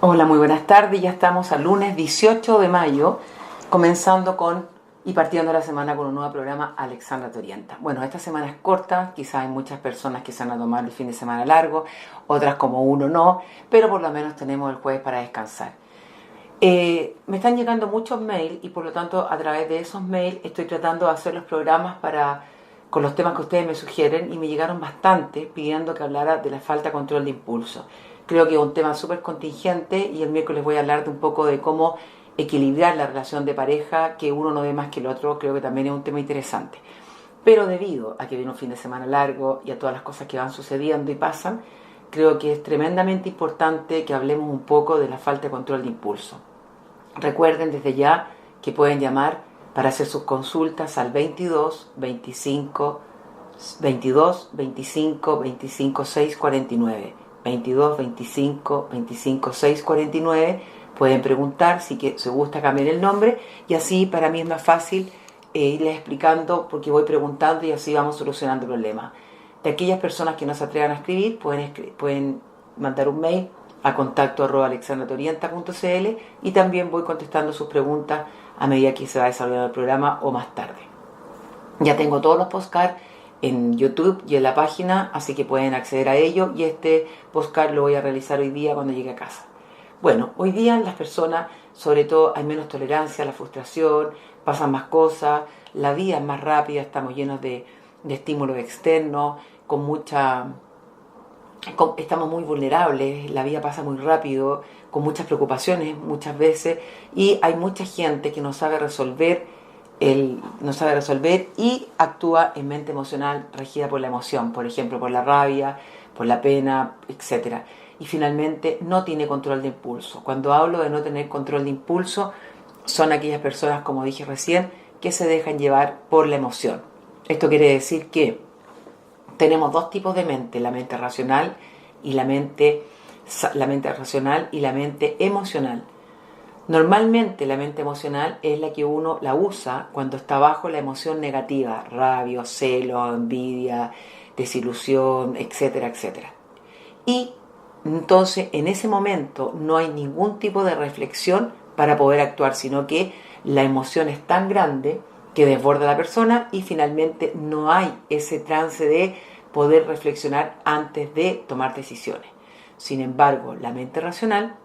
Hola, muy buenas tardes. Ya estamos al lunes 18 de mayo, comenzando y partiendo la semana con un nuevo programa Alexandra Te Orienta. Bueno, esta semana es corta, quizás hay muchas personas que se van a tomar el fin de semana largo, otras como uno no, pero por lo menos tenemos el jueves para descansar. Me están llegando muchos mails y por lo tanto a través de esos mails estoy tratando de hacer los programas con los temas que ustedes me sugieren, y me llegaron bastante pidiendo que hablara de la falta de control de impulso. Creo que es un tema súper contingente y el miércoles voy a hablar de un poco de cómo equilibrar la relación de pareja, que uno no ve más que el otro. Creo que también es un tema interesante. Pero debido a que viene un fin de semana largo y a todas las cosas que van sucediendo y pasan, creo que es tremendamente importante que hablemos un poco de la falta de control de impulso. Recuerden desde ya que pueden llamar para hacer sus consultas al 22 25 22 25 25 6 49. 22 25 25 6 49. Pueden preguntar si se gusta cambiar el nombre, y así para mí es más fácil irles explicando, porque voy preguntando y así vamos solucionando el problema. De aquellas personas que no se atrevan a escribir, pueden mandar un mail a contacto@alexandratorienta.cl, y también voy contestando sus preguntas a medida que se va desarrollando el programa o más tarde. Ya tengo todos los podcasts en YouTube y en la página, así que pueden acceder a ello, y este podcast lo voy a realizar hoy día cuando llegue a casa. Bueno, hoy día las personas, sobre todo, hay menos tolerancia a la frustración, pasan más cosas, la vida es más rápida, estamos llenos de estímulos externos, estamos muy vulnerables, la vida pasa muy rápido, con muchas preocupaciones muchas veces, y hay mucha gente que no sabe resolver y actúa en mente emocional regida por la emoción, por ejemplo por la rabia, por la pena, etcétera. Y finalmente no tiene control de impulso. Cuando hablo de no tener control de impulso, son aquellas personas, como dije recién, que se dejan llevar por la emoción. Esto quiere decir que tenemos dos tipos de mente: la mente racional y la mente emocional. Normalmente la mente emocional es la que uno la usa cuando está bajo la emoción negativa: rabia, celo, envidia, desilusión, etcétera, etcétera. Y entonces en ese momento no hay ningún tipo de reflexión para poder actuar, sino que la emoción es tan grande que desborda a la persona, y finalmente no hay ese trance de poder reflexionar antes de tomar decisiones. Sin embargo, la mente racional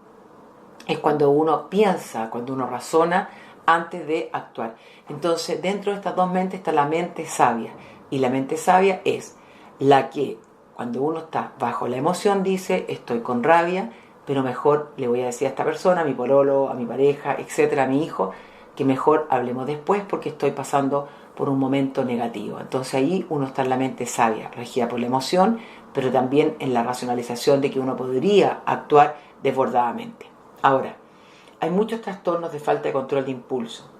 es cuando uno piensa, cuando uno razona antes de actuar. Entonces, dentro de estas dos mentes está la mente sabia. Y la mente sabia es la que, cuando uno está bajo la emoción, dice: estoy con rabia, pero mejor le voy a decir a esta persona, a mi pololo, a mi pareja, etcétera, a mi hijo, que mejor hablemos después porque estoy pasando por un momento negativo. Entonces ahí uno está en la mente sabia, regida por la emoción, pero también en la racionalización de que uno podría actuar desbordadamente. Ahora, hay muchos trastornos de falta de control de impulso.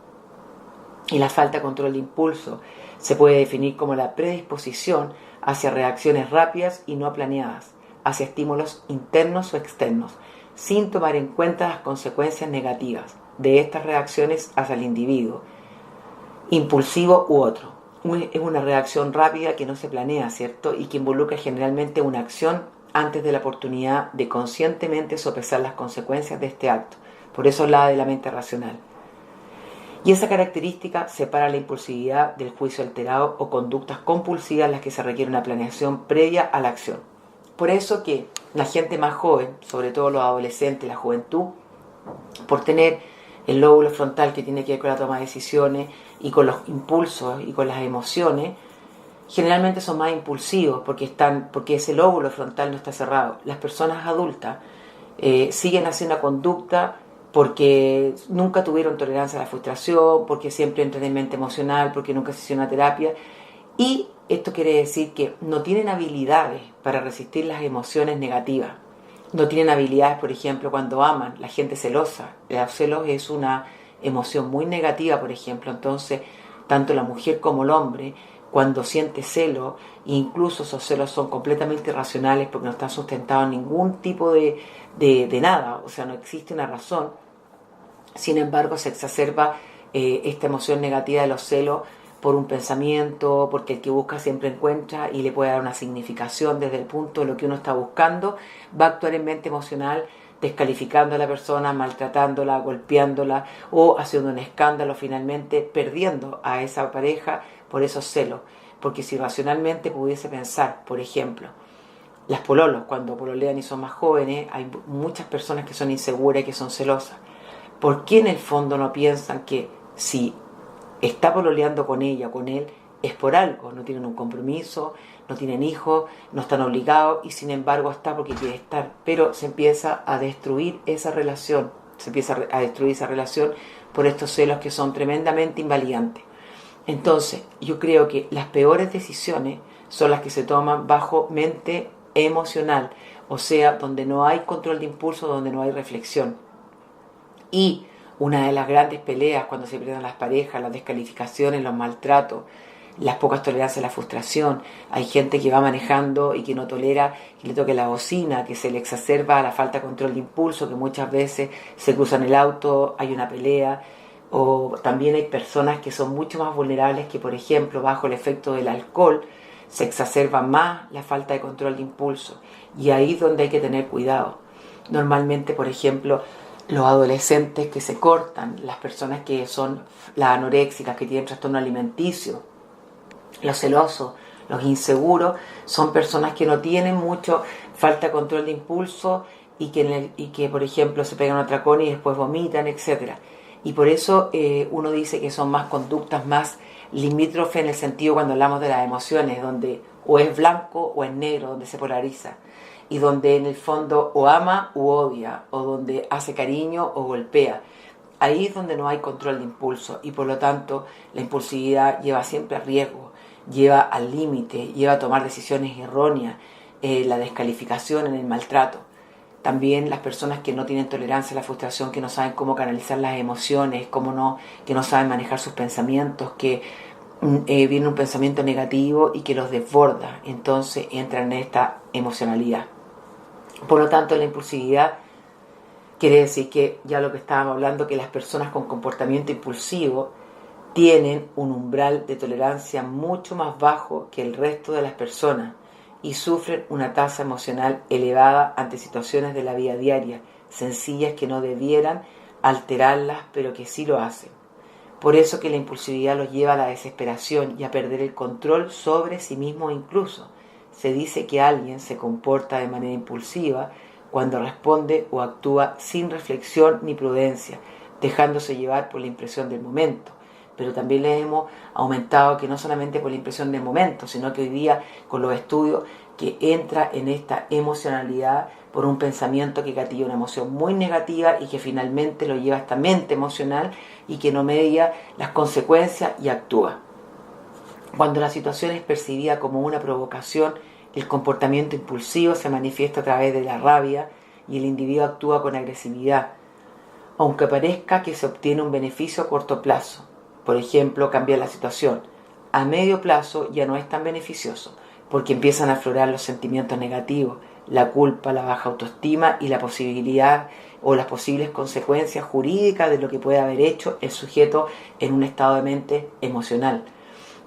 Y la falta de control de impulso se puede definir como la predisposición hacia reacciones rápidas y no planeadas, hacia estímulos internos o externos, sin tomar en cuenta las consecuencias negativas de estas reacciones hacia el individuo, impulsivo u otro. Es una reacción rápida que no se planea, ¿cierto? Y que involucra generalmente una acción antes de la oportunidad de conscientemente sopesar las consecuencias de este acto. Por eso habla de la mente racional. Y esa característica separa la impulsividad del juicio alterado o conductas compulsivas en las que se requiere una planeación previa a la acción. Por eso que la gente más joven, sobre todo los adolescentes, la juventud, por tener el lóbulo frontal que tiene que ver con la toma de decisiones y con los impulsos y con las emociones, generalmente son más impulsivos porque ese lóbulo frontal no está cerrado. Las personas adultas siguen haciendo una conducta porque nunca tuvieron tolerancia a la frustración, porque siempre entran en mente emocional, porque nunca se hicieron una terapia. Y esto quiere decir que no tienen habilidades para resistir las emociones negativas. No tienen habilidades, por ejemplo, cuando aman, la gente celosa. Los celos es una emoción muy negativa, por ejemplo. Entonces, tanto la mujer como el hombre, cuando siente celo, incluso esos celos son completamente irracionales porque no están sustentados en ningún tipo de nada, o sea, no existe una razón. Sin embargo, se exacerba esta emoción negativa de los celos por un pensamiento, porque el que busca siempre encuentra, y le puede dar una significación desde el punto de lo que uno está buscando. Va a actuar en mente emocional descalificando a la persona, maltratándola, golpeándola o haciendo un escándalo, finalmente perdiendo a esa pareja por esos celos. Porque si racionalmente pudiese pensar, por ejemplo, las pololos, cuando pololean y son más jóvenes, hay muchas personas que son inseguras y que son celosas. ¿Por qué en el fondo no piensan que si está pololeando con ella o con él es por algo? No tienen un compromiso, no tienen hijos, no están obligados y sin embargo está porque quiere estar. Pero se empieza a destruir esa relación, por estos celos que son tremendamente invalidantes. Entonces, yo creo que las peores decisiones son las que se toman bajo mente emocional, o sea, donde no hay control de impulso, donde no hay reflexión. Y una de las grandes peleas cuando se pierden las parejas, las descalificaciones, los maltratos, las pocas tolerancias a la frustración. Hay gente que va manejando y que no tolera que le toque la bocina, que se le exacerba la falta de control de impulso, que muchas veces se cruzan el auto, hay una pelea. O también hay personas que son mucho más vulnerables que, por ejemplo, bajo el efecto del alcohol, se exacerba más la falta de control de impulso. Y ahí es donde hay que tener cuidado. Normalmente, por ejemplo, los adolescentes que se cortan, las personas que son las anoréxicas, que tienen trastorno alimenticio, los celosos, los inseguros, son personas que no tienen mucho falta de control de impulso y que por ejemplo, se pegan un atracón y después vomitan, etcétera. Y por eso uno dice que son más conductas más limítrofes en el sentido cuando hablamos de las emociones, donde o es blanco o es negro, donde se polariza. Y donde en el fondo o ama u odia, o donde hace cariño o golpea. Ahí es donde no hay control de impulso y por lo tanto la impulsividad lleva siempre a riesgo, lleva al límite, lleva a tomar decisiones erróneas, la descalificación en el maltrato. También las personas que no tienen tolerancia a la frustración, que no saben cómo canalizar las emociones, que no saben manejar sus pensamientos, que viene un pensamiento negativo y que los desborda, entonces entran en esta emocionalidad. Por lo tanto, la impulsividad quiere decir que, ya lo que estábamos hablando, que las personas con comportamiento impulsivo tienen un umbral de tolerancia mucho más bajo que el resto de las personas y sufren una tasa emocional elevada ante situaciones de la vida diaria, sencillas que no debieran alterarlas, pero que sí lo hacen. Por eso que la impulsividad los lleva a la desesperación y a perder el control sobre sí mismo incluso. Se dice que alguien se comporta de manera impulsiva cuando responde o actúa sin reflexión ni prudencia, dejándose llevar por la impresión del momento. Pero también les hemos aumentado que no solamente por la impresión del momento, sino que hoy día con los estudios que entra en esta emocionalidad por un pensamiento que gatilla una emoción muy negativa y que finalmente lo lleva a esta mente emocional y que no media las consecuencias y actúa. Cuando la situación es percibida como una provocación, el comportamiento impulsivo se manifiesta a través de la rabia y el individuo actúa con agresividad, aunque parezca que se obtiene un beneficio a corto plazo. Por ejemplo, cambiar la situación. A medio plazo ya no es tan beneficioso, porque empiezan a aflorar los sentimientos negativos, la culpa, la baja autoestima y la posibilidad o las posibles consecuencias jurídicas de lo que puede haber hecho el sujeto en un estado de mente emocional.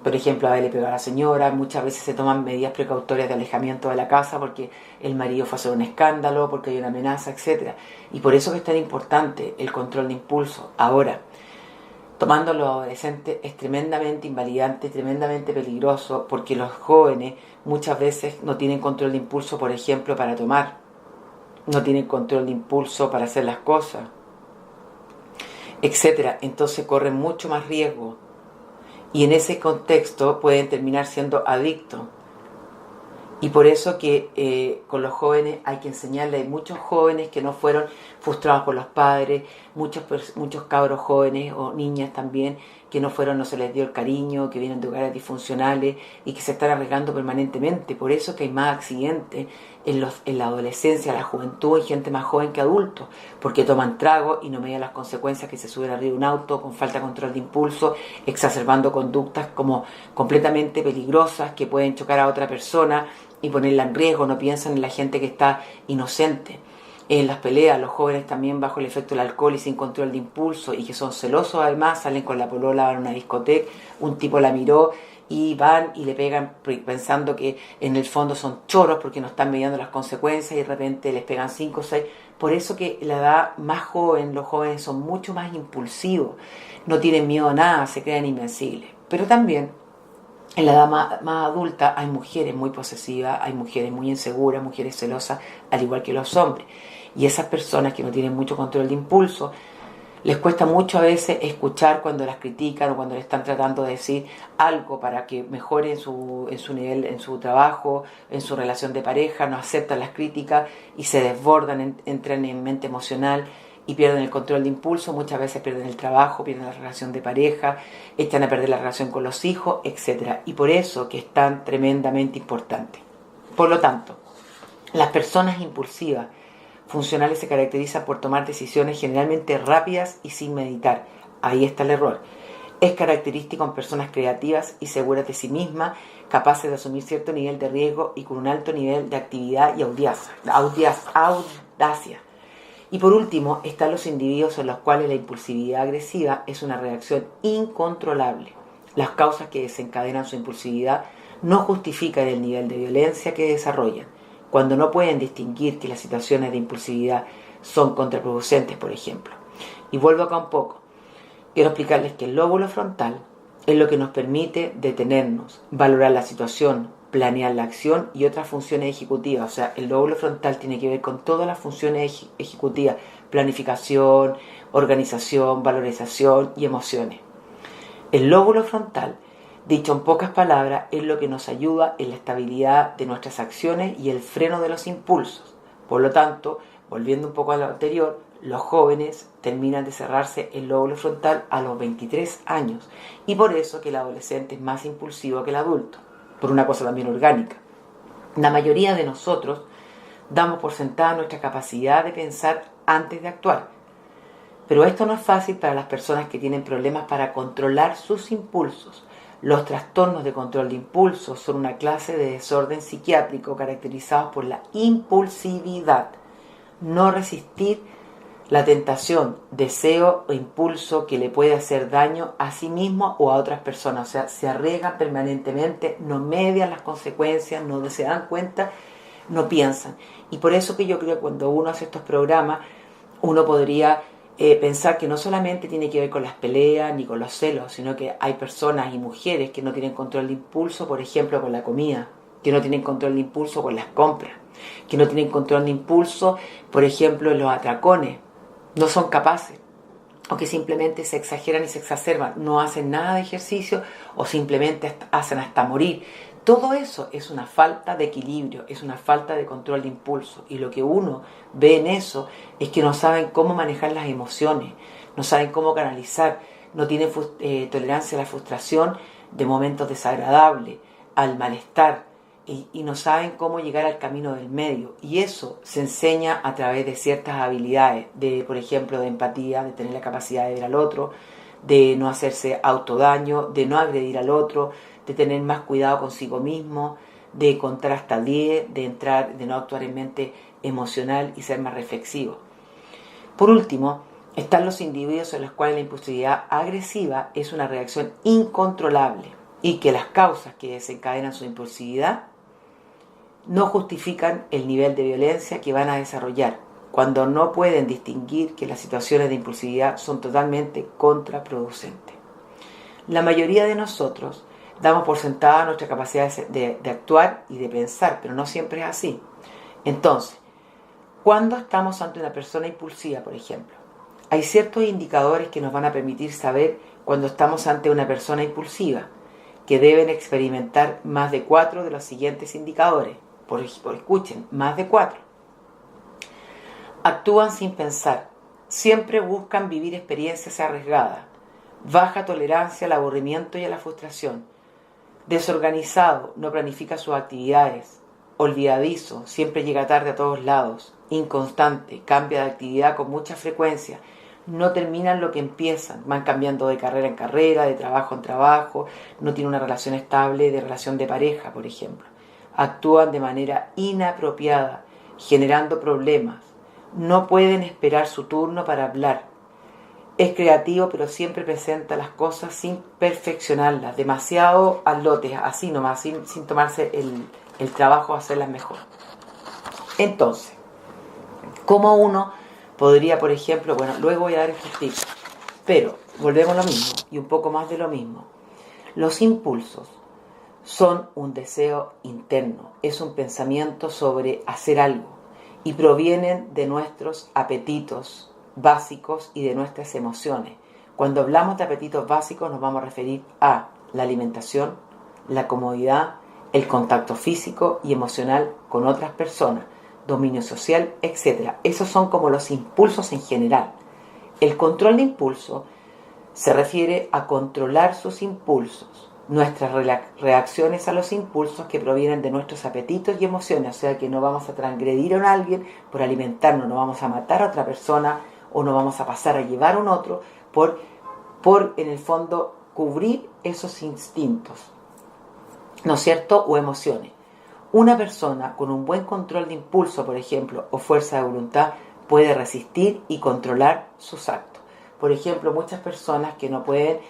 Por ejemplo, haberle pegado a la señora, muchas veces se toman medidas precautorias de alejamiento de la casa porque el marido fue a hacer un escándalo, porque hay una amenaza, etc. Y por eso que es tan importante el control de impulso. Ahora, tomando a los adolescentes es tremendamente invalidante, tremendamente peligroso, porque los jóvenes muchas veces no tienen control de impulso, por ejemplo, para tomar, no tienen control de impulso para hacer las cosas, etc. Entonces corren mucho más riesgo y en ese contexto pueden terminar siendo adictos. Y por eso que con los jóvenes hay que enseñarles, hay muchos jóvenes que no fueron frustrados por los padres, muchos cabros jóvenes o niñas también que no se les dio el cariño, que vienen de hogares disfuncionales y que se están arriesgando permanentemente. Por eso que hay más accidentes en la adolescencia, la juventud, y gente más joven que adultos, porque toman trago y no medían las consecuencias, que se suben arriba de un auto con falta de control de impulso, exacerbando conductas como completamente peligrosas que pueden chocar a otra persona y ponerla en riesgo. No piensan en la gente que está inocente. En las peleas, los jóvenes también bajo el efecto del alcohol y sin control de impulso y que son celosos, además salen con la polola, van a una discoteca, un tipo la miró y van y le pegan pensando que en el fondo son choros porque no están midiendo las consecuencias y de repente les pegan 5 o 6. Por eso que la edad más joven, los jóvenes son mucho más impulsivos, no tienen miedo a nada, se creen invencibles. Pero también en la edad más adulta hay mujeres muy posesivas, hay mujeres muy inseguras, mujeres celosas, al igual que los hombres. Y esas personas que no tienen mucho control de impulso, les cuesta mucho a veces escuchar cuando las critican o cuando le están tratando de decir algo para que mejore en su nivel, en su trabajo, en su relación de pareja, no aceptan las críticas y se desbordan, entran en mente emocional y pierden el control de impulso, muchas veces pierden el trabajo, pierden la relación de pareja, echan a perder la relación con los hijos, etc. Y por eso que es tan tremendamente importante. Por lo tanto, las personas impulsivas funcionales se caracterizan por tomar decisiones generalmente rápidas y sin meditar. Ahí está el error. Es característico en personas creativas y seguras de sí mismas, capaces de asumir cierto nivel de riesgo y con un alto nivel de actividad y audacia. Y por último, están los individuos en los cuales la impulsividad agresiva es una reacción incontrolable. Las causas que desencadenan su impulsividad no justifican el nivel de violencia que desarrollan. Cuando no pueden distinguir que las situaciones de impulsividad son contraproducentes, por ejemplo. Y vuelvo acá un poco. Quiero explicarles que el lóbulo frontal es lo que nos permite detenernos, valorar la situación, planear la acción y otras funciones ejecutivas. O sea, el lóbulo frontal tiene que ver con todas las funciones ejecutivas, planificación, organización, valorización y emociones. El lóbulo frontal, dicho en pocas palabras, es lo que nos ayuda en la estabilidad de nuestras acciones y el freno de los impulsos. Por lo tanto, volviendo un poco a lo anterior, los jóvenes terminan de cerrarse el lóbulo frontal a los 23 años y por eso que el adolescente es más impulsivo que el adulto, por una cosa también orgánica. La mayoría de nosotros damos por sentada nuestra capacidad de pensar antes de actuar, pero esto no es fácil para las personas que tienen problemas para controlar sus impulsos. Los trastornos de control de impulsos son una clase de desorden psiquiátrico caracterizados por la impulsividad, no resistir la tentación, deseo o impulso que le puede hacer daño a sí mismo o a otras personas. O sea, se arriesgan permanentemente, no median las consecuencias, no se dan cuenta, no piensan. Y por eso que yo creo que cuando uno hace estos programas, uno podría pensar que no solamente tiene que ver con las peleas ni con los celos, sino que hay personas y mujeres que no tienen control de impulso, por ejemplo, con la comida, que no tienen control de impulso con las compras, que no tienen control de impulso, por ejemplo, en los atracones. No son capaces, o que simplemente se exageran y se exacerban, no hacen nada de ejercicio o simplemente hacen hasta morir. Todo eso es una falta de equilibrio, es una falta de control de impulso. Y lo que uno ve en eso es que no saben cómo manejar las emociones, no saben cómo canalizar, no tienen tolerancia a la frustración de momentos desagradables, al malestar, y no saben cómo llegar al camino del medio. Y eso se enseña a través de ciertas habilidades, de, por ejemplo, de empatía, de tener la capacidad de ver al otro, de no hacerse autodaño, de no agredir al otro, de tener más cuidado consigo mismo, de contar hasta 10, de no actuar en mente emocional y ser más reflexivo. Por último, están los individuos en los cuales la impulsividad agresiva es una reacción incontrolable y que las causas que desencadenan su impulsividad no justifican el nivel de violencia que van a desarrollar cuando no pueden distinguir que las situaciones de impulsividad son totalmente contraproducentes. La mayoría de nosotros damos por sentada nuestra capacidad de actuar y de pensar, pero no siempre es así. Entonces, cuando estamos ante una persona impulsiva, por ejemplo, hay ciertos indicadores que nos van a permitir saber cuando estamos ante una persona impulsiva, que deben experimentar más de 4 de los siguientes indicadores. Escuchen, más de 4. Actúan sin pensar, siempre buscan vivir experiencias arriesgadas, baja tolerancia al aburrimiento y a la frustración, desorganizado, no planifica sus actividades, olvidadizo, siempre llega tarde a todos lados, inconstante, cambia de actividad con mucha frecuencia, no terminan lo que empiezan, van cambiando de carrera en carrera, de trabajo en trabajo, no tienen una relación estable de relación de pareja, por ejemplo. Actúan de manera inapropiada, generando problemas, no pueden esperar su turno para hablar, Es creativo, pero siempre presenta las cosas sin perfeccionarlas, demasiado al lote, así nomás, sin tomarse el trabajo de hacerlas mejor. Entonces, ¿cómo uno podría, por ejemplo, bueno, luego voy a dar estos tips, pero volvemos a lo mismo y un poco más de lo mismo. Los impulsos son un deseo interno, es un pensamiento sobre hacer algo y provienen de nuestros apetitos básicos y de nuestras emociones. Cuando hablamos de apetitos básicos nos vamos a referir a la alimentación, la comodidad, el contacto físico y emocional con otras personas, dominio social, etc. Esos son como los impulsos en general. El control de impulso se refiere a controlar sus impulsos, nuestras reacciones a los impulsos que provienen de nuestros apetitos y emociones, o sea que no vamos a transgredir a alguien por alimentarnos, no vamos a matar a otra persona o no vamos a pasar a llevar a un otro por en el fondo cubrir esos instintos, ¿no es cierto?, o emociones. Una persona con un buen control de impulso, por ejemplo, o fuerza de voluntad, puede resistir y controlar sus actos. Por ejemplo, muchas personas que no pueden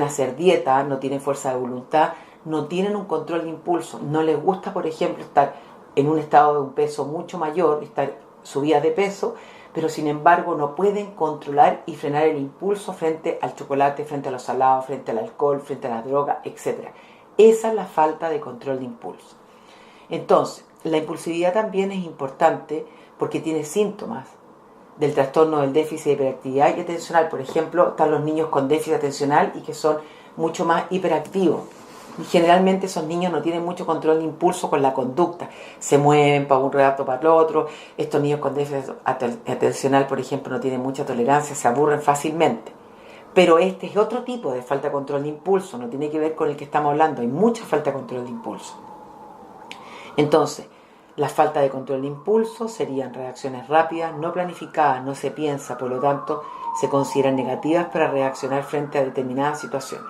hacer dieta, no tienen fuerza de voluntad, no tienen un control de impulso, no les gusta, por ejemplo, estar en un estado de un peso mucho mayor, estar subidas de peso, pero sin embargo no pueden controlar y frenar el impulso frente al chocolate, frente a los salados, frente al alcohol, frente a las drogas, etc. Esa es la falta de control de impulso. Entonces, la impulsividad también es importante porque tiene síntomas del trastorno del déficit de hiperactividad y atencional. Por ejemplo, están los niños con déficit atencional y que son mucho más hiperactivos. Y generalmente esos niños no tienen mucho control de impulso con la conducta. Se mueven para un rato, para el otro. Estos niños con déficit atencional, por ejemplo, no tienen mucha tolerancia, se aburren fácilmente. Pero este es otro tipo de falta de control de impulso, no tiene que ver con el que estamos hablando. Hay mucha falta de control de impulso. Entonces, la falta de control de impulso serían reacciones rápidas, no planificadas, no se piensa, por lo tanto, se consideran negativas para reaccionar frente a determinadas situaciones.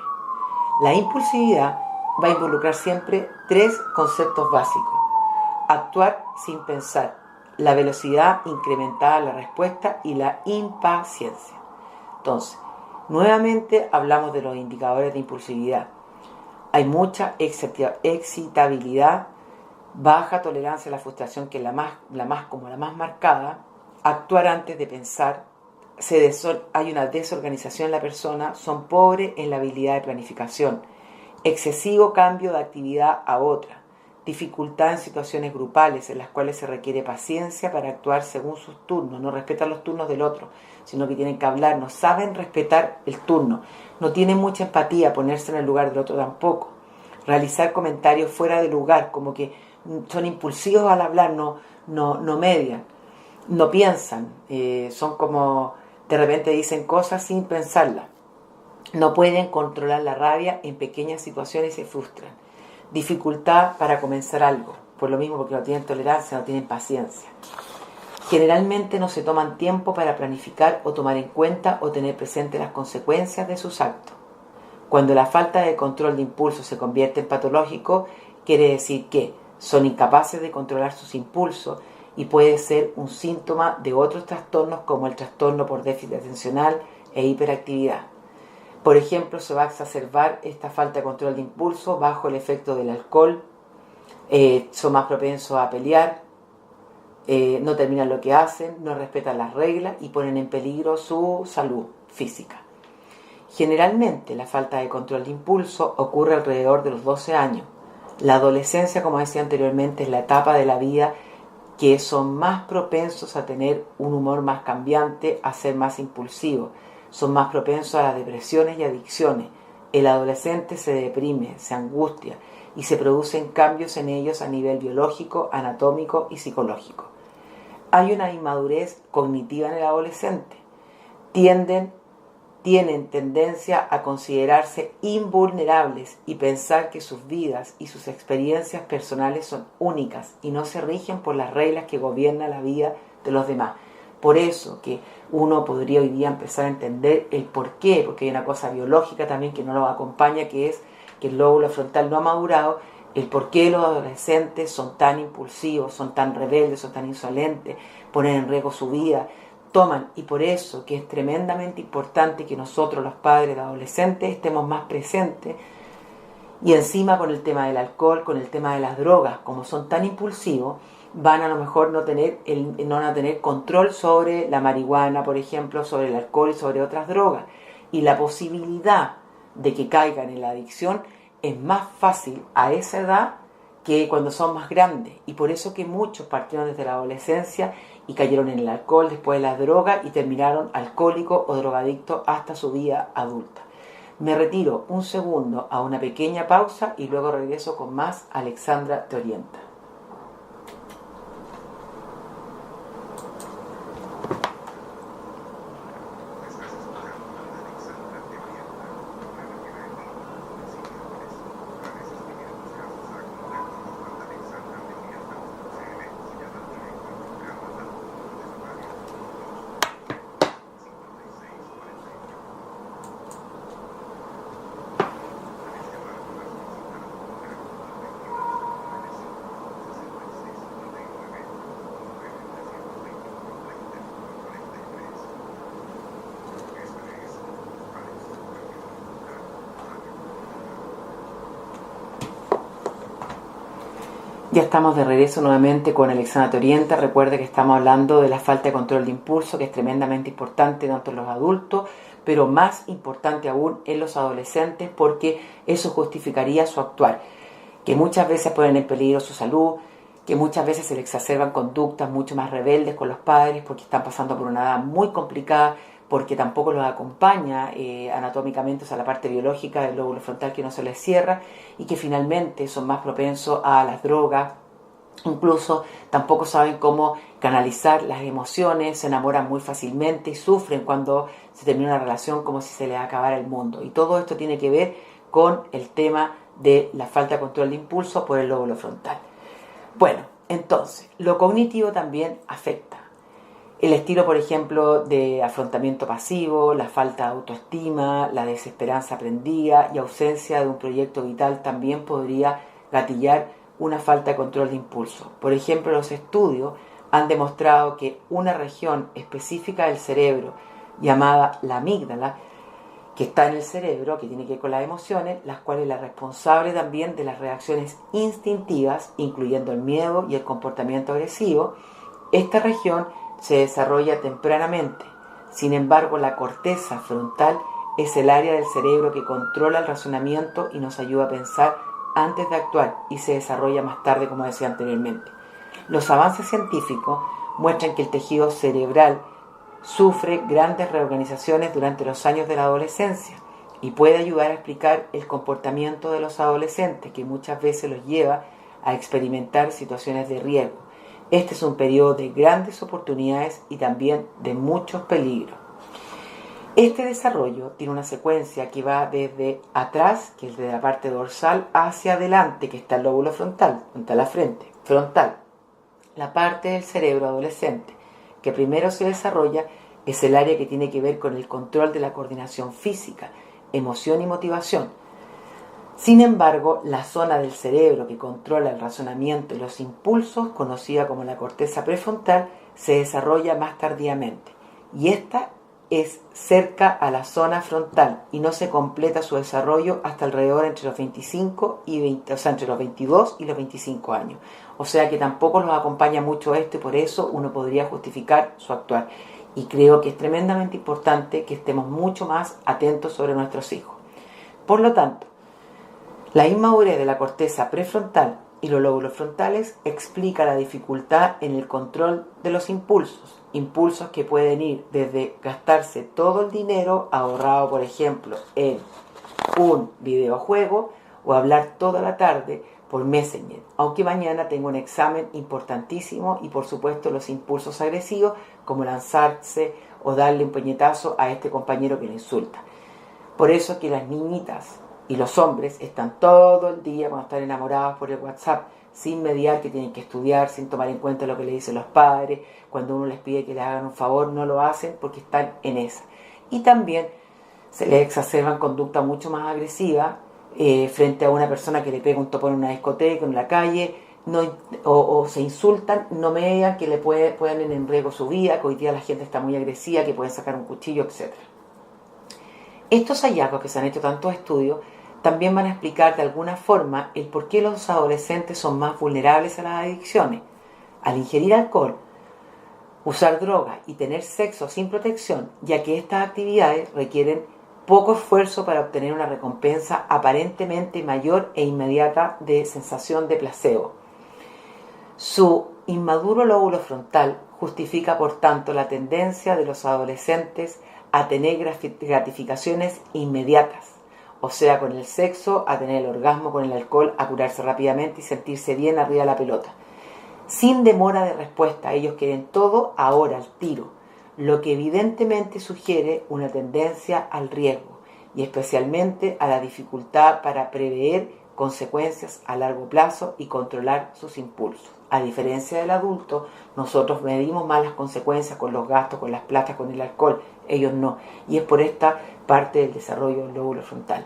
La impulsividad va a involucrar siempre 3 conceptos básicos. Actuar sin pensar, la velocidad incrementada de la respuesta y la impaciencia. Entonces, nuevamente hablamos de los indicadores de impulsividad. Hay mucha excitabilidad, baja tolerancia a la frustración, que es la más marcada, actuar antes de pensar, hay una desorganización en la persona, son pobres en la habilidad de planificación, excesivo cambio de actividad a otra, dificultad en situaciones grupales en las cuales se requiere paciencia para actuar según sus turnos, no respetan los turnos del otro, sino que tienen que hablar, no saben respetar el turno, no tienen mucha empatía, ponerse en el lugar del otro tampoco, realizar comentarios fuera de lugar, como que son impulsivos al hablar, no median, no piensan, son como de repente dicen cosas sin pensarlas, no pueden controlar la rabia en pequeñas situaciones y se frustran, dificultad para comenzar algo, por lo mismo porque no tienen tolerancia, no tienen paciencia. Generalmente no se toman tiempo para planificar o tomar en cuenta o tener presente las consecuencias de sus actos. Cuando la falta de control de impulso se convierte en patológico, quiere decir que son incapaces de controlar sus impulsos y puede ser un síntoma de otros trastornos como el trastorno por déficit atencional e hiperactividad. Por ejemplo, se va a exacerbar esta falta de control de impulso bajo el efecto del alcohol, son más propensos a pelear, no terminan lo que hacen, no respetan las reglas y ponen en peligro su salud física. Generalmente la falta de control de impulso ocurre alrededor de los 12 años. La adolescencia, como decía anteriormente, es la etapa de la vida que son más propensos a tener un humor más cambiante, a ser más impulsivos, son más propensos a las depresiones y adicciones. El adolescente se deprime, se angustia y se producen cambios en ellos a nivel biológico, anatómico y psicológico. Hay una inmadurez cognitiva en el adolescente. Tienen tendencia a considerarse invulnerables y pensar que sus vidas y sus experiencias personales son únicas y no se rigen por las reglas que gobiernan la vida de los demás. Por eso que uno podría hoy día empezar a entender el por qué, porque hay una cosa biológica también que no lo acompaña, que es que el lóbulo frontal no ha madurado, el por qué los adolescentes son tan impulsivos, son tan rebeldes, son tan insolentes, ponen en riesgo su vida. toman, y por eso que es tremendamente importante que nosotros los padres de adolescentes estemos más presentes. Y encima con el tema del alcohol, con el tema de las drogas, como son tan impulsivos, van a lo mejor no van a tener control sobre la marihuana, por ejemplo, sobre el alcohol y sobre otras drogas. Y la posibilidad de que caigan en la adicción es más fácil a esa edad que cuando son más grandes. Y por eso que muchos partieron desde la adolescencia y cayeron en el alcohol, después de las drogas, y terminaron alcohólicos o drogadictos hasta su vida adulta. Me retiro un segundo a una pequeña pausa y luego regreso con más. Alexandra te orienta. Ya estamos de regreso nuevamente con Alexandra te orienta. Recuerde que estamos hablando de la falta de control de impulso, que es tremendamente importante tanto en los adultos, pero más importante aún en los adolescentes, porque eso justificaría su actuar, que muchas veces ponen en peligro su salud, que muchas veces se le exacerban conductas mucho más rebeldes con los padres porque están pasando por una edad muy complicada, porque tampoco los acompaña anatómicamente, o sea, la parte biológica del lóbulo frontal que no se les cierra, y que finalmente son más propensos a las drogas, incluso tampoco saben cómo canalizar las emociones, se enamoran muy fácilmente y sufren cuando se termina una relación como si se les acabara el mundo. Y todo esto tiene que ver con el tema de la falta de control de impulso por el lóbulo frontal. Bueno, entonces, lo cognitivo también afecta. El estilo, por ejemplo, de afrontamiento pasivo, la falta de autoestima, la desesperanza aprendida y ausencia de un proyecto vital también podría gatillar una falta de control de impulso. Por ejemplo, los estudios han demostrado que una región específica del cerebro llamada la amígdala, que está en el cerebro, que tiene que ver con las emociones, las cuales es la responsable también de las reacciones instintivas, incluyendo el miedo y el comportamiento agresivo. Esta región se desarrolla tempranamente. Sin embargo, la corteza frontal es el área del cerebro que controla el razonamiento y nos ayuda a pensar antes de actuar, y se desarrolla más tarde, como decía anteriormente. Los avances científicos muestran que el tejido cerebral sufre grandes reorganizaciones durante los años de la adolescencia y puede ayudar a explicar el comportamiento de los adolescentes, que muchas veces los lleva a experimentar situaciones de riesgo. Este es un periodo de grandes oportunidades y también de muchos peligros. Este desarrollo tiene una secuencia que va desde atrás, que es de la parte dorsal, hacia adelante, que está el lóbulo frontal, donde está la frente, frontal. La parte del cerebro adolescente que primero se desarrolla es el área que tiene que ver con el control de la coordinación física, emoción y motivación. Sin embargo, la zona del cerebro que controla el razonamiento y los impulsos, conocida como la corteza prefrontal, se desarrolla más tardíamente, y esta es cerca a la zona frontal y no se completa su desarrollo hasta alrededor entre los 25 y 20, o sea, entre los 22 y los 25 años. O sea que tampoco nos acompaña mucho esto, y por eso uno podría justificar su actuar. Y creo que es tremendamente importante que estemos mucho más atentos sobre nuestros hijos. Por lo tanto, la inmadurez de la corteza prefrontal y los lóbulos frontales explica la dificultad en el control de los impulsos. Impulsos que pueden ir desde gastarse todo el dinero ahorrado, por ejemplo, en un videojuego, o hablar toda la tarde por Messenger, aunque mañana tengo un examen importantísimo, y por supuesto los impulsos agresivos como lanzarse o darle un puñetazo a este compañero que le insulta. Por eso que las niñitas y los hombres están todo el día, cuando están enamorados, por el WhatsApp, sin mediar que tienen que estudiar, sin tomar en cuenta lo que le dicen los padres. Cuando uno les pide que les hagan un favor, no lo hacen porque están en esa. Y también se les exacerban conductas mucho más agresivas frente a una persona que le pega un topón en una discoteca, en la calle, no, o se insultan, no me digan que le pueden en riesgo su vida, que hoy día la gente está muy agresiva, que pueden sacar un cuchillo, etc. Estos hallazgos que se han hecho tantos estudios también van a explicar de alguna forma el por qué los adolescentes son más vulnerables a las adicciones. Al ingerir alcohol, usar drogas y tener sexo sin protección, ya que estas actividades requieren poco esfuerzo para obtener una recompensa aparentemente mayor e inmediata de sensación de placebo. Su inmaduro lóbulo frontal justifica, por tanto, la tendencia de los adolescentes a tener gratificaciones inmediatas, o sea, con el sexo, a tener el orgasmo, con el alcohol, a curarse rápidamente y sentirse bien arriba de la pelota. Sin demora de respuesta, ellos quieren todo ahora, al tiro, lo que evidentemente sugiere una tendencia al riesgo y especialmente a la dificultad para prever consecuencias a largo plazo y controlar sus impulsos. A diferencia del adulto, nosotros medimos más las consecuencias con los gastos, con las platas, con el alcohol, ellos no, y es por esta parte del desarrollo del lóbulo frontal.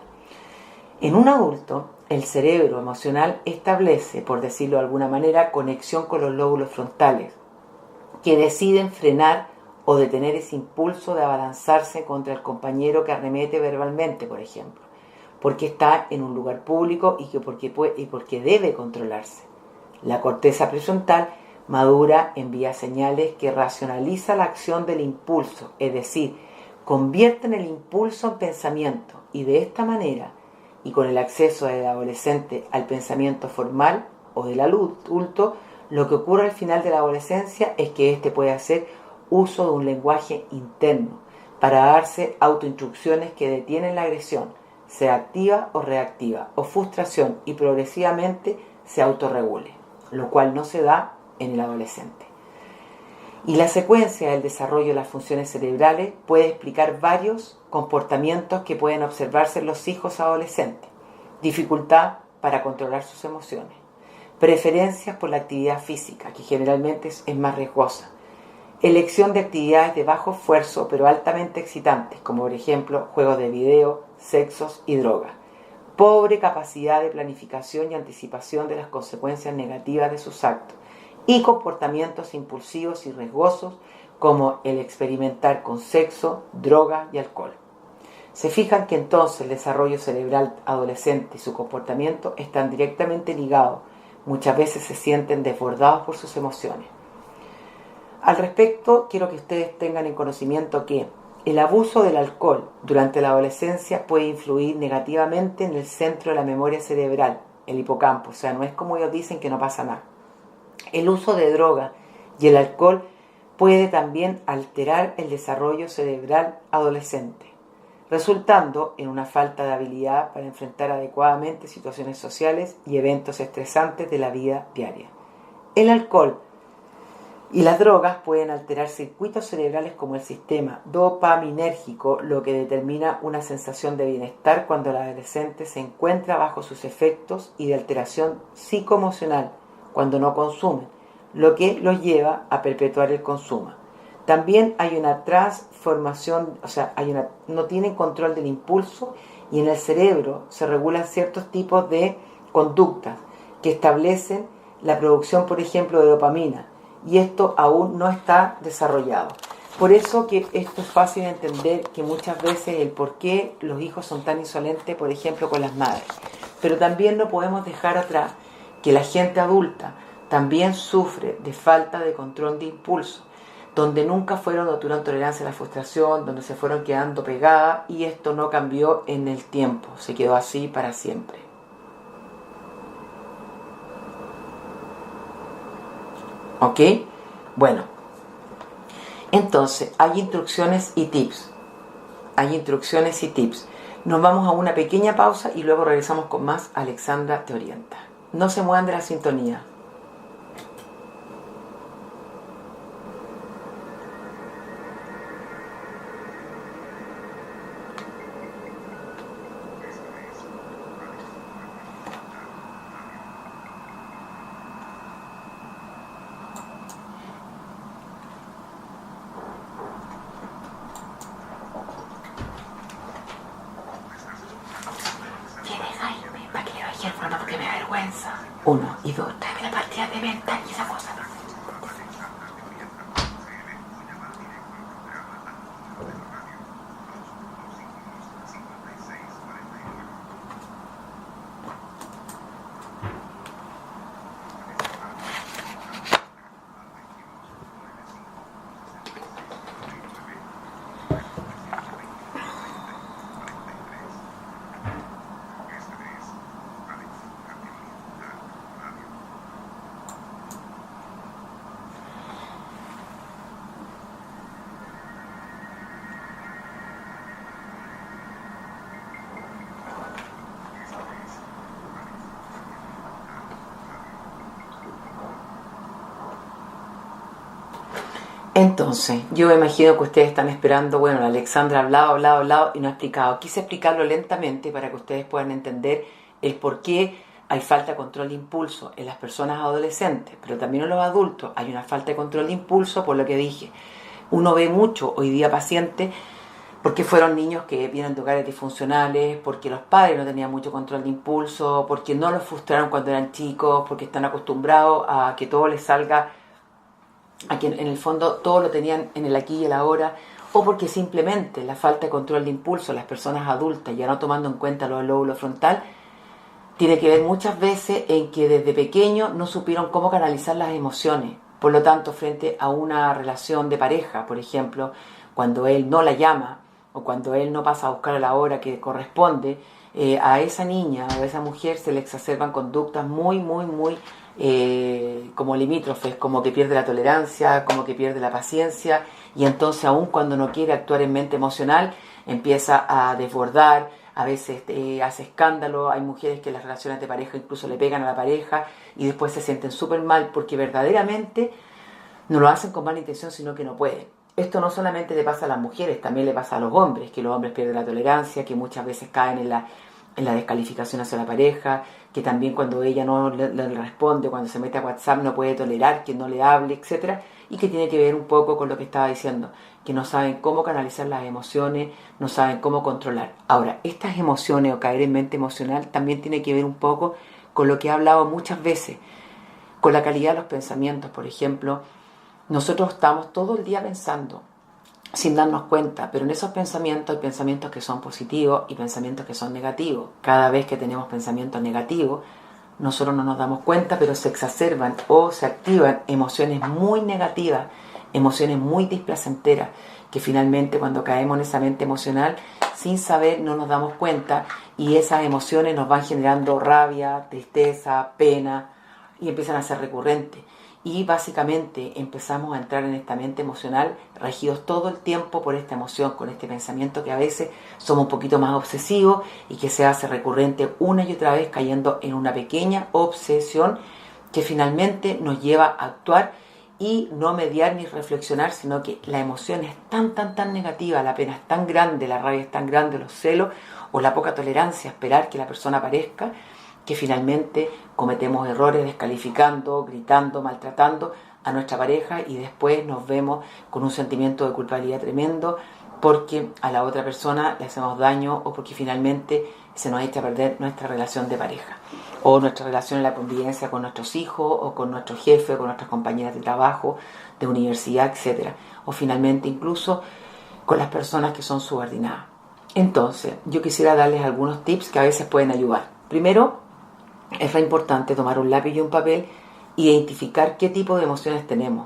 En un adulto, el cerebro emocional establece, por decirlo de alguna manera, conexión con los lóbulos frontales, que deciden frenar o detener ese impulso de abalanzarse contra el compañero que arremete verbalmente, por ejemplo, porque está en un lugar público y porque debe controlarse. La corteza prefrontal madura envía señales que racionaliza la acción del impulso, es decir, convierten el impulso en pensamiento, y de esta manera, y con el acceso del adolescente al pensamiento formal o del adulto, lo que ocurre al final de la adolescencia es que éste puede hacer uso de un lenguaje interno para darse autoinstrucciones que detienen la agresión, sea activa o reactiva, o frustración, y progresivamente se autorregule, lo cual no se da en el adolescente. Y la secuencia del desarrollo de las funciones cerebrales puede explicar varios comportamientos que pueden observarse en los hijos adolescentes. Dificultad para controlar sus emociones, preferencias por la actividad física, que generalmente es más riesgosa, elección de actividades de bajo esfuerzo pero altamente excitantes, como por ejemplo juegos de video, sexos y drogas, pobre capacidad de planificación y anticipación de las consecuencias negativas de sus actos, y comportamientos impulsivos y riesgosos como el experimentar con sexo, droga y alcohol. Se fijan que entonces el desarrollo cerebral adolescente y su comportamiento están directamente ligados. Muchas veces se sienten desbordados por sus emociones. Al respecto, quiero que ustedes tengan en conocimiento que el abuso del alcohol durante la adolescencia puede influir negativamente en el centro de la memoria cerebral, el hipocampo. O sea, no es como ellos dicen que no pasa nada. El uso de droga y el alcohol puede también alterar el desarrollo cerebral adolescente, resultando en una falta de habilidad para enfrentar adecuadamente situaciones sociales y eventos estresantes de la vida diaria. El alcohol y las drogas pueden alterar circuitos cerebrales como el sistema dopaminérgico, lo que determina una sensación de bienestar cuando el adolescente se encuentra bajo sus efectos, y de alteración psicoemocional cuando no consumen, lo que los lleva a perpetuar el consumo. También hay una transformación, no tienen control del impulso, y en el cerebro se regulan ciertos tipos de conductas que establecen la producción, por ejemplo, de dopamina, y esto aún no está desarrollado. Por eso que esto es fácil de entender, que muchas veces el por qué los hijos son tan insolentes, por ejemplo, con las madres. Pero también no podemos dejar atrás que la gente adulta también sufre de falta de control de impulso, donde nunca tuvieron tolerancia a la frustración, donde se fueron quedando pegadas, y esto no cambió en el tiempo, se quedó así para siempre. ¿Ok? Bueno, entonces hay instrucciones y tips. Nos vamos a una pequeña pausa y luego regresamos con más. Alexandra te orienta. No se muevan de la sintonía. 1 y 2, tráeme la partida de venta y esa cosa. Entonces, yo me imagino que ustedes están esperando, bueno, la Alexandra ha hablado y no ha explicado. Quise explicarlo lentamente para que ustedes puedan entender el por qué hay falta de control de impulso en las personas adolescentes, pero también en los adultos hay una falta de control de impulso por lo que dije. Uno ve mucho hoy día pacientes porque fueron niños que vienen de hogares disfuncionales, porque los padres no tenían mucho control de impulso, porque no los frustraron cuando eran chicos, porque están acostumbrados a que todo les salga, a que en el fondo todo lo tenían en el aquí y el ahora, o porque simplemente la falta de control de impulso, las personas adultas, ya no tomando en cuenta los lóbulos frontal, tiene que ver muchas veces en que desde pequeños no supieron cómo canalizar las emociones. Por lo tanto, frente a una relación de pareja, por ejemplo, cuando él no la llama o cuando él no pasa a buscar a la hora que corresponde, a esa niña o a esa mujer se le exacerban conductas muy como limítrofes, como que pierde la tolerancia, como que pierde la paciencia, y entonces aun cuando no quiere actuar en mente emocional, empieza a desbordar, a veces hace escándalo. Hay mujeres que en las relaciones de pareja incluso le pegan a la pareja y después se sienten súper mal porque verdaderamente no lo hacen con mala intención, sino que no pueden. Esto no solamente le pasa a las mujeres, también le pasa a los hombres, que los hombres pierden la tolerancia, que muchas veces caen en la descalificación hacia la pareja, que también cuando ella no le responde, cuando se mete a WhatsApp no puede tolerar que no le hable, etcétera, y que tiene que ver un poco con lo que estaba diciendo, que no saben cómo canalizar las emociones, no saben cómo controlar. Ahora, estas emociones o caer en mente emocional también tiene que ver un poco con lo que he hablado muchas veces, con la calidad de los pensamientos. Por ejemplo, nosotros estamos todo el día pensando sin darnos cuenta, pero en esos pensamientos hay pensamientos que son positivos y pensamientos que son negativos. Cada vez que tenemos pensamientos negativos, nosotros no nos damos cuenta, pero se exacerban o se activan emociones muy negativas, emociones muy displacenteras, que finalmente cuando caemos en esa mente emocional, sin saber no nos damos cuenta, y esas emociones nos van generando rabia, tristeza, pena, y empiezan a ser recurrentes. Y básicamente empezamos a entrar en esta mente emocional regidos todo el tiempo por esta emoción, con este pensamiento que a veces somos un poquito más obsesivos y que se hace recurrente una y otra vez, cayendo en una pequeña obsesión que finalmente nos lleva a actuar y no mediar ni reflexionar, sino que la emoción es tan negativa, la pena es tan grande, la rabia es tan grande, los celos o la poca tolerancia a esperar que la persona aparezca, que finalmente cometemos errores descalificando, gritando, maltratando a nuestra pareja, y después nos vemos con un sentimiento de culpabilidad tremendo porque a la otra persona le hacemos daño o porque finalmente se nos echa a perder nuestra relación de pareja o nuestra relación en la convivencia con nuestros hijos o con nuestro jefe o con nuestras compañeras de trabajo, de universidad, etcétera, o finalmente incluso con las personas que son subordinadas. Entonces, yo quisiera darles algunos tips que a veces pueden ayudar. Primero, es re importante tomar un lápiz y un papel e identificar qué tipo de emociones tenemos,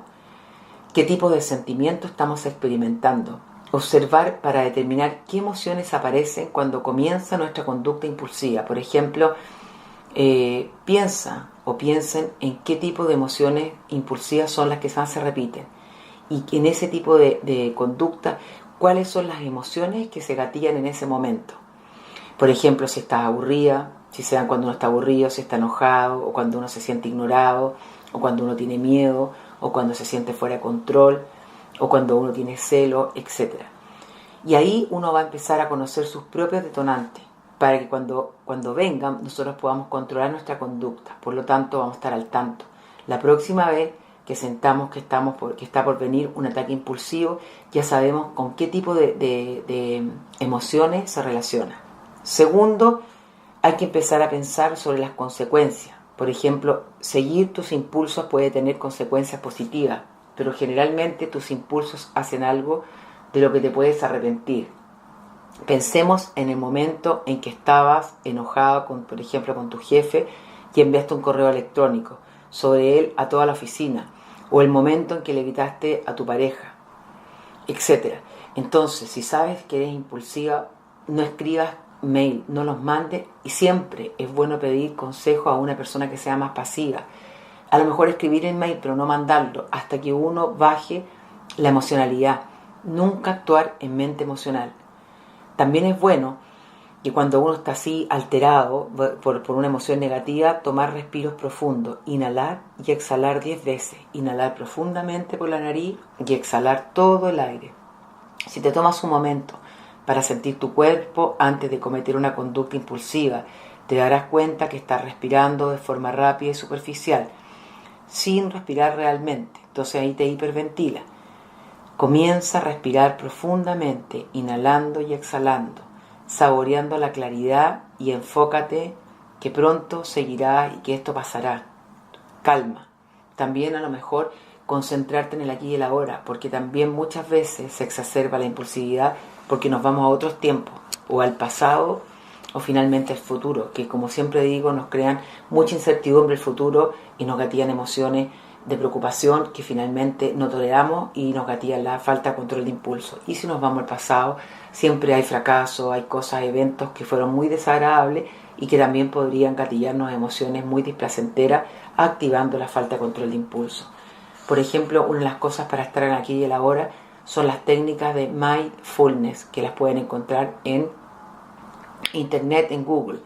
qué tipo de sentimientos estamos experimentando. Observar para determinar qué emociones aparecen cuando comienza nuestra conducta impulsiva. Por ejemplo, piensen en qué tipo de emociones impulsivas son las que más se repiten, y en ese tipo de conducta, cuáles son las emociones que se gatillan en ese momento. Por ejemplo, si estás aburrida, si se dan cuando uno está aburrido, si está enojado, o cuando uno se siente ignorado, o cuando uno tiene miedo, o cuando se siente fuera de control, o cuando uno tiene celo, etc. Y ahí uno va a empezar a conocer sus propios detonantes, para que cuando vengan nosotros podamos controlar nuestra conducta. Por lo tanto, vamos a estar al tanto. La próxima vez que sentamos que está por venir un ataque impulsivo, ya sabemos con qué tipo de emociones se relaciona. Segundo, hay que empezar a pensar sobre las consecuencias. Por ejemplo, seguir tus impulsos puede tener consecuencias positivas, pero generalmente tus impulsos hacen algo de lo que te puedes arrepentir. Pensemos en el momento en que estabas enojado, por ejemplo, con tu jefe y enviaste un correo electrónico sobre él a toda la oficina, o el momento en que le gritaste a tu pareja, etc. Entonces, si sabes que eres impulsiva, no escribas mail, no los mandes, y siempre es bueno pedir consejo a una persona que sea más pasiva. A lo mejor escribir el mail, pero no mandarlo, hasta que uno baje la emocionalidad. Nunca actuar en mente emocional. También es bueno que cuando uno está así alterado por una emoción negativa, tomar respiros profundos, inhalar y exhalar 10 veces. Inhalar profundamente por la nariz y exhalar todo el aire. Si te tomas un momento para sentir tu cuerpo antes de cometer una conducta impulsiva, te darás cuenta que estás respirando de forma rápida y superficial, sin respirar realmente. Entonces ahí te hiperventila. Comienza a respirar profundamente, inhalando y exhalando, saboreando la claridad, y enfócate que pronto seguirá y que esto pasará. Calma. También a lo mejor concentrarte en el aquí y el ahora, porque también muchas veces se exacerba la impulsividad porque nos vamos a otros tiempos, o al pasado, o finalmente al futuro, que como siempre digo, nos crean mucha incertidumbre el futuro y nos gatillan emociones de preocupación que finalmente no toleramos y nos gatillan la falta de control de impulso. Y si nos vamos al pasado, siempre hay fracasos, hay cosas, eventos que fueron muy desagradables y que también podrían gatillarnos emociones muy displacenteras, activando la falta de control de impulso. Por ejemplo, una de las cosas para estar en aquí y el ahora son las técnicas de mindfulness, que las pueden encontrar en internet, en Google.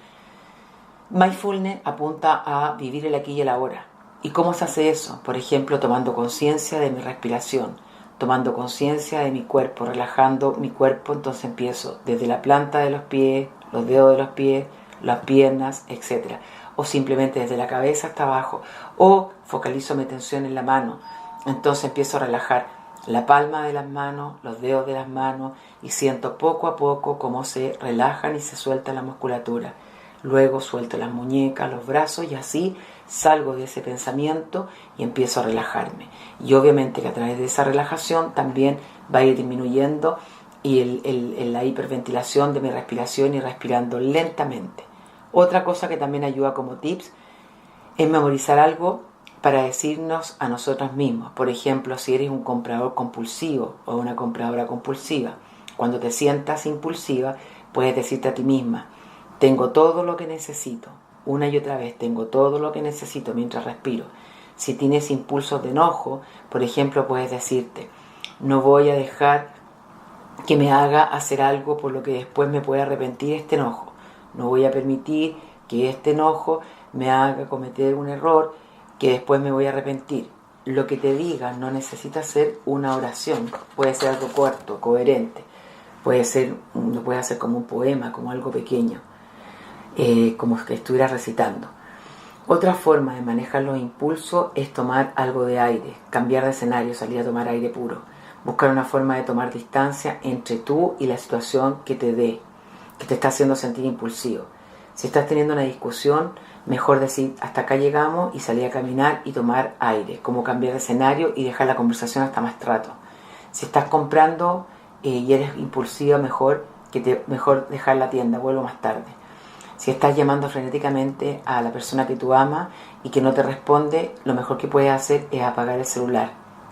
Mindfulness apunta a vivir el aquí y el ahora. ¿Y cómo se hace eso? Por ejemplo, tomando conciencia de mi respiración, tomando conciencia de mi cuerpo, relajando mi cuerpo. Entonces empiezo desde la planta de los pies, los dedos de los pies, las piernas, etc. O simplemente desde la cabeza hasta abajo. O focalizo mi atención en la mano. Entonces empiezo a relajar la palma de las manos, los dedos de las manos, y siento poco a poco cómo se relajan y se suelta la musculatura. Luego suelto las muñecas, los brazos, y así salgo de ese pensamiento y empiezo a relajarme. Y obviamente que a través de esa relajación también va a ir disminuyendo la hiperventilación de mi respiración, y respirando lentamente. Otra cosa que también ayuda como tips es memorizar algo para decirnos a nosotros mismos. Por ejemplo, si eres un comprador compulsivo o una compradora compulsiva, cuando te sientas impulsiva, puedes decirte a ti misma: tengo todo lo que necesito. Una y otra vez, tengo todo lo que necesito mientras respiro. Si tienes impulsos de enojo, por ejemplo, puedes decirte: no voy a dejar que me haga hacer algo por lo que después me pueda arrepentir este enojo. No voy a permitir que este enojo me haga cometer un error que después me voy a arrepentir. Lo que te diga no necesita ser una oración. Puede ser algo corto, coherente. Lo puedes hacer como un poema, como algo pequeño. Como que estuviera recitando. Otra forma de manejar los impulsos es tomar algo de aire, cambiar de escenario, salir a tomar aire puro, buscar una forma de tomar distancia entre tú y la situación que te está haciendo sentir impulsivo. Si estás teniendo una discusión, mejor decir: hasta acá llegamos, y salir a caminar y tomar aire, como cambiar de escenario y dejar la conversación hasta más trato. Si estás comprando y eres impulsiva, mejor dejar la tienda, vuelvo más tarde. Si estás llamando frenéticamente a la persona que tú amas y que no te responde, lo mejor que puedes hacer es apagar el celular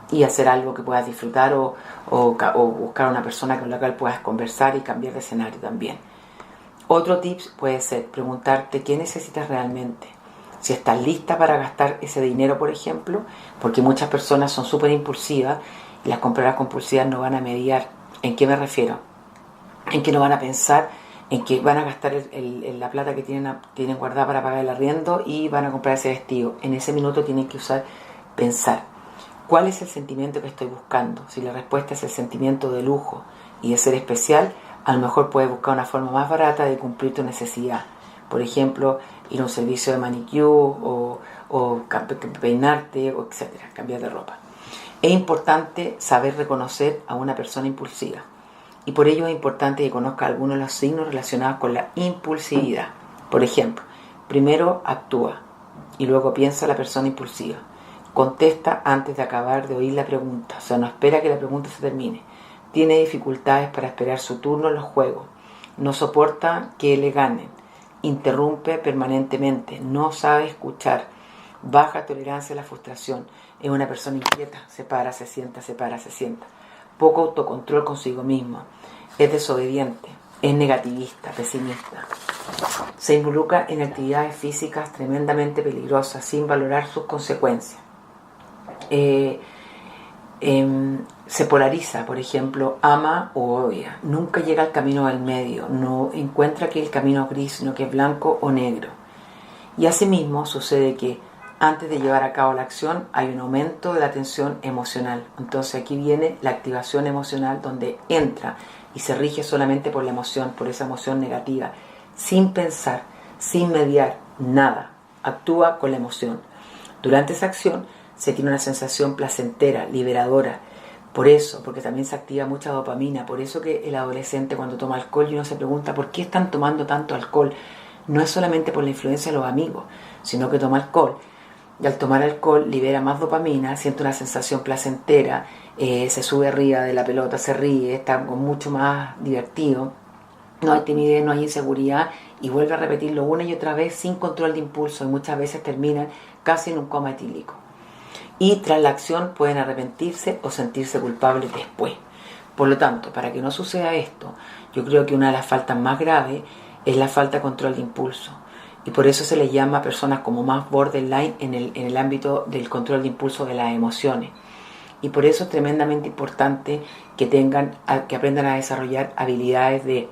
y hacer algo que puedas disfrutar, o buscar a una persona con la cual puedas conversar y cambiar de escenario también. Otro tip puede ser preguntarte qué necesitas realmente. Si estás lista para gastar ese dinero, por ejemplo, porque muchas personas son súper impulsivas y las compradoras compulsivas no van a mediar. ¿En qué me refiero? En que no van a pensar en que van a gastar la plata que tienen guardada para pagar el arriendo y van a comprar ese vestido. En ese minuto tienen que pensar: ¿cuál es el sentimiento que estoy buscando? Si la respuesta es el sentimiento de lujo y de ser especial, a lo mejor puedes buscar una forma más barata de cumplir tu necesidad. Por ejemplo, ir a un servicio de manicure o peinarte, etc. Cambiar de ropa. Es importante saber reconocer a una persona impulsiva. Y por ello es importante que conozca algunos de los signos relacionados con la impulsividad. Por ejemplo, primero, actúa. y luego piensa la persona impulsiva. Contesta antes de acabar de oír la pregunta, o sea, no espera que la pregunta se termine. Tiene dificultades para esperar su turno en los juegos. No soporta que le ganen. Interrumpe permanentemente. No sabe escuchar. Baja tolerancia a la frustración. Es una persona inquieta. Se para, se sienta, se para, se sienta. Poco autocontrol consigo mismo. Es desobediente. Es negativista, pesimista. Se involucra en actividades físicas tremendamente peligrosas sin valorar sus consecuencias. Se polariza, por ejemplo, ama o odia. Nunca llega al camino del medio. No encuentra que el camino gris, sino que es blanco o negro. Y asimismo sucede que antes de llevar a cabo la acción hay un aumento de la tensión emocional. Entonces aquí viene la activación emocional, donde entra y se rige solamente por la emoción, por esa emoción negativa, sin pensar, sin mediar, nada. Actúa con la emoción. Durante esa acción se tiene una sensación placentera, liberadora. Por eso, porque también se activa mucha dopamina. Por eso que el adolescente cuando toma alcohol y uno se pregunta ¿por qué están tomando tanto alcohol? No es solamente por la influencia de los amigos, sino que toma alcohol. Y al tomar alcohol libera más dopamina, siente una sensación placentera, se sube arriba de la pelota, se ríe, está mucho más divertido. No hay timidez, no hay inseguridad y vuelve a repetirlo una y otra vez sin control de impulso y muchas veces terminan casi en un coma etílico. Y tras la acción pueden arrepentirse o sentirse culpables después. Por lo tanto, para que no suceda esto, yo creo que una de las faltas más graves es la falta de control de impulso. Y por eso se les llama a personas como más borderline en el ámbito del control de impulso de las emociones. Y por eso es tremendamente importante que aprendan a desarrollar habilidades de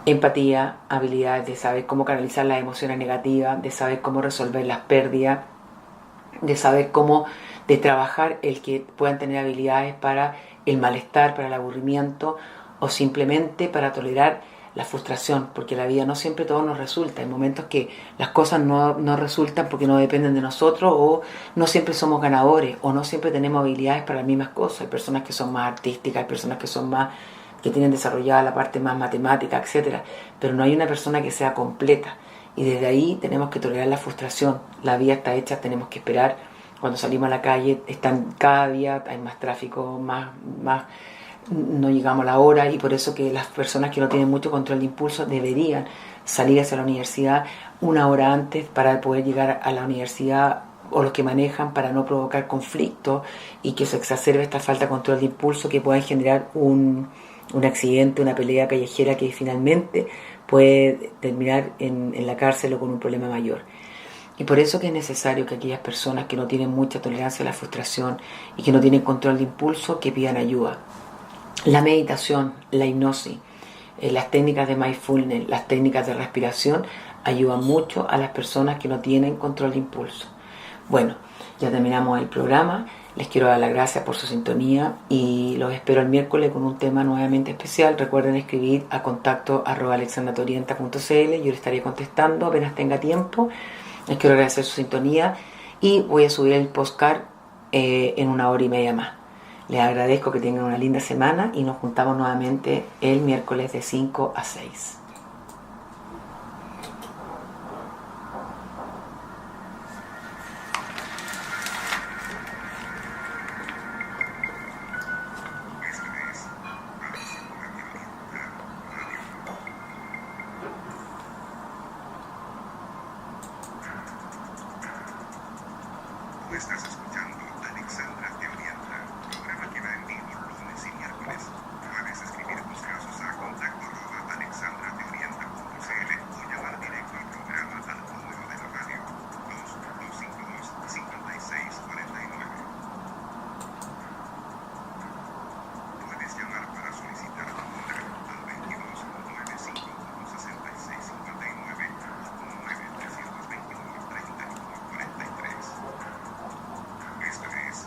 empatía, habilidades de saber cómo canalizar las emociones negativas, de saber cómo resolver las pérdidas, de saber cómo, de trabajar el que puedan tener habilidades para el malestar, para el aburrimiento o simplemente para tolerar la frustración, porque la vida no siempre todo nos resulta. Hay momentos que las cosas no resultan porque no dependen de nosotros o no siempre somos ganadores o no siempre tenemos habilidades para las mismas cosas. Hay personas que son más artísticas, hay personas que son más, que tienen desarrollada la parte más matemática, etcétera, pero no hay una persona que sea completa. Y desde ahí tenemos que tolerar la frustración. La vida está hecha, tenemos que esperar. Cuando salimos a la calle, cada día hay más tráfico, más no llegamos a la hora, y por eso que las personas que no tienen mucho control de impulso deberían salir hacia la universidad una hora antes para poder llegar a la universidad, o los que manejan, para no provocar conflictos y que se exacerbe esta falta de control de impulso que pueda generar un accidente, una pelea callejera que finalmente puede terminar en la cárcel o con un problema mayor. Y por eso que es necesario que aquellas personas que no tienen mucha tolerancia a la frustración y que no tienen control de impulso, que pidan ayuda. La meditación, la hipnosis, las técnicas de mindfulness, las técnicas de respiración ayudan mucho a las personas que no tienen control de impulso. Bueno, ya terminamos el programa. Les quiero dar las gracias por su sintonía y los espero el miércoles con un tema nuevamente especial. Recuerden escribir a contacto@alexandratorienta.cl. Yo les estaré contestando apenas tenga tiempo. Les quiero agradecer su sintonía y voy a subir el podcast en 1 hora y media más. Les agradezco, que tengan una linda semana y nos juntamos nuevamente el miércoles de 5 a 6. Estás escuchando Alexandra Te Orienta, programa que va en vivo lunes y miércoles. Puedes escribir tus casos a contacto@alexandrateorienta.cl o llamar directo al programa al número de la radio 2252-5649. Puedes llamar para solicitar tu hora al 2295-6659 o 9-321-3143. Esto es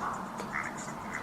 Alexandra